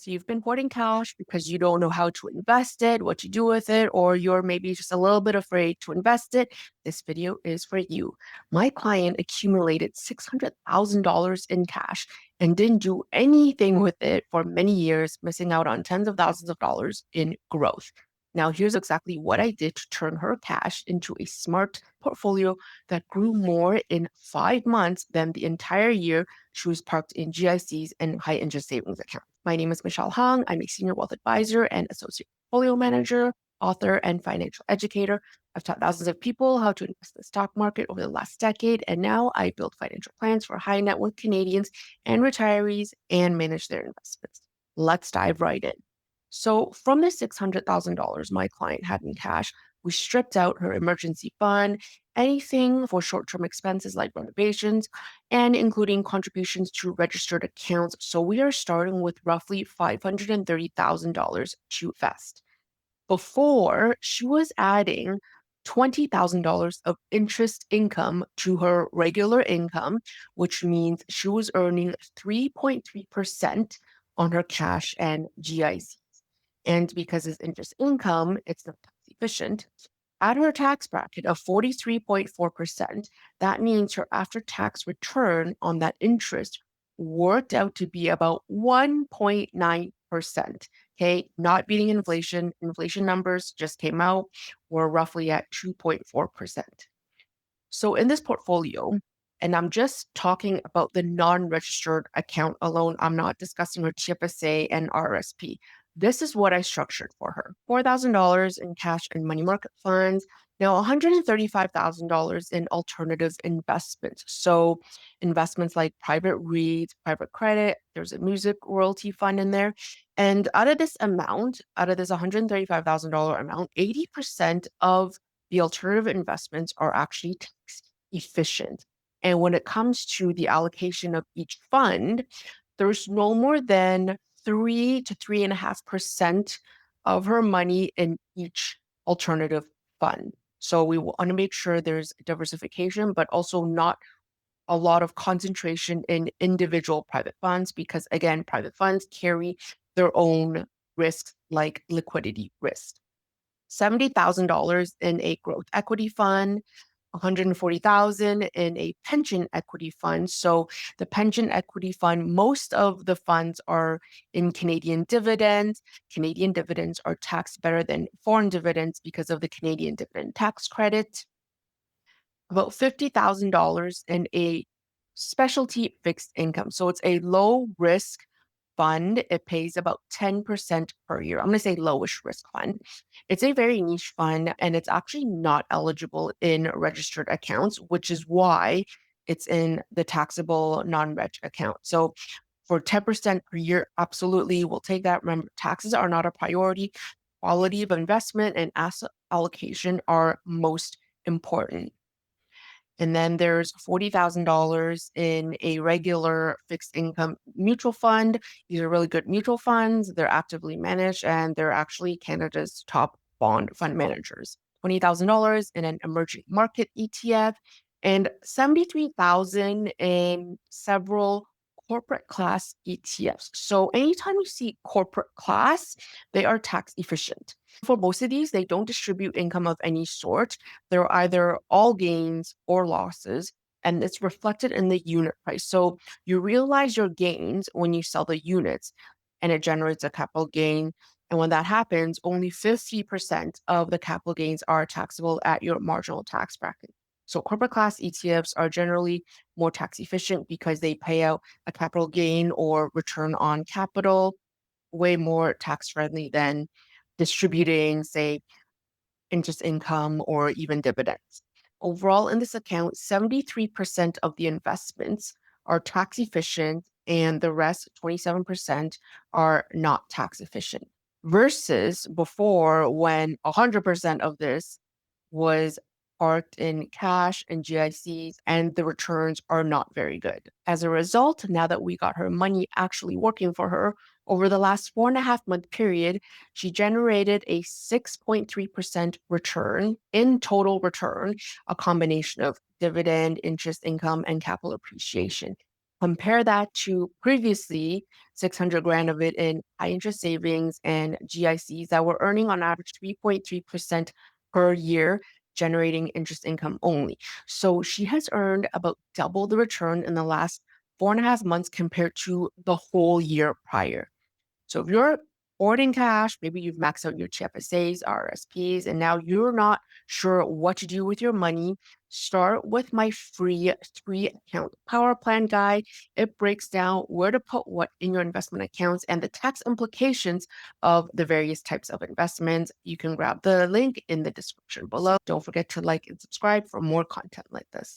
So you've been hoarding cash because you don't know how to invest it, what to do with it, or you're maybe just a little bit afraid to invest it. This video is for you. My client accumulated $600,000 in cash and didn't do anything with it for many years, missing out on tens of thousands of dollars in growth. Now, here's exactly what I did to turn her cash into a smart portfolio that grew more in 5 months than the entire year she was parked in GICs and high interest savings accounts. My name is Michelle Hong. I'm a senior wealth advisor and associate portfolio manager, author, and financial educator. I've taught thousands of people how to invest in the stock market over the last decade, and now I build financial plans for high net worth Canadians and retirees and manage their investments. Let's dive right in. So, from the $600,000 my client had in cash, we stripped out her emergency fund, anything for short term expenses like renovations, and including contributions to registered accounts. So we are starting with roughly $530,000 to invest. Before, she was adding $20,000 of interest income to her regular income, which means she was earning 3.3% on her cash and GIC. And because it's interest income, it's not tax efficient. At her tax bracket of 43.4%, that means her after tax return on that interest worked out to be about 1.9%. Okay, not beating inflation. Inflation numbers just came out. We're roughly at 2.4%. So in this portfolio, and I'm just talking about the non-registered account alone, I'm not discussing her TFSA and RSP. This is what I structured for her. $4,000 in cash and money market funds. Now, $135,000 in alternative investments. So investments like private REITs, private credit, there's a music royalty fund in there. And out of this amount, out of this $135,000 amount, 80% of the alternative investments are actually tax efficient. And when it comes to the allocation of each fund, there's no more than 3 to 3.5% of her money in each alternative fund. So we want to make sure there's diversification, but also not a lot of concentration in individual private funds, because again, private funds carry their own risks like liquidity risk. $70,000 in a growth equity fund, 140,000 in a pension equity fund. So the pension equity fund, most of the funds are in Canadian dividends. Canadian dividends are taxed better than foreign dividends because of the Canadian dividend tax credit. About $50,000 in a specialty fixed income. So it's a low risk fund. It pays about 10% per year. I'm going to say lowish risk fund. It's a very niche fund and it's actually not eligible in registered accounts, which is why it's in the taxable non-reg account. So for 10% per year, absolutely, we'll take that. Remember, taxes are not a priority. Quality of investment and asset allocation are most important. And then there's $40,000 in a regular fixed income mutual fund. These are really good mutual funds. They're actively managed and they're actually Canada's top bond fund managers. $20,000 in an emerging market ETF and 73,000 in several corporate class ETFs. So anytime you see corporate class, they are tax efficient. For most of these, they don't distribute income of any sort. They're either all gains or losses, and it's reflected in the unit price. So you realize your gains when you sell the units, and it generates a capital gain. And when that happens, only 50% of the capital gains are taxable at your marginal tax bracket. So corporate class ETFs are generally more tax efficient because they pay out a capital gain or return on capital way more tax friendly than distributing, say, interest income or even dividends. Overall, in this account, 73% of the investments are tax efficient and the rest, 27%, are not tax efficient. Versus before, when 100% of this was parked in cash and GICs, and the returns are not very good. As a result, now that we got her money actually working for her, over the last 4.5 month period, she generated a 6.3% return in total return, a combination of dividend, interest income, and capital appreciation. Compare that to previously 600 grand of it in high interest savings and GICs that were earning on average 3.3% per year, generating interest income only. So she has earned about double the return in the last 4.5 months compared to the whole year prior. So if you're hoarding cash, maybe you've maxed out your TFSAs, RSPs, and now you're not sure what to do with your money, start with my free 3 account power plan guide. It breaks down where to put what in your investment accounts and the tax implications of the various types of investments. You can grab the link in the description below. Don't forget to like and subscribe for more content like this.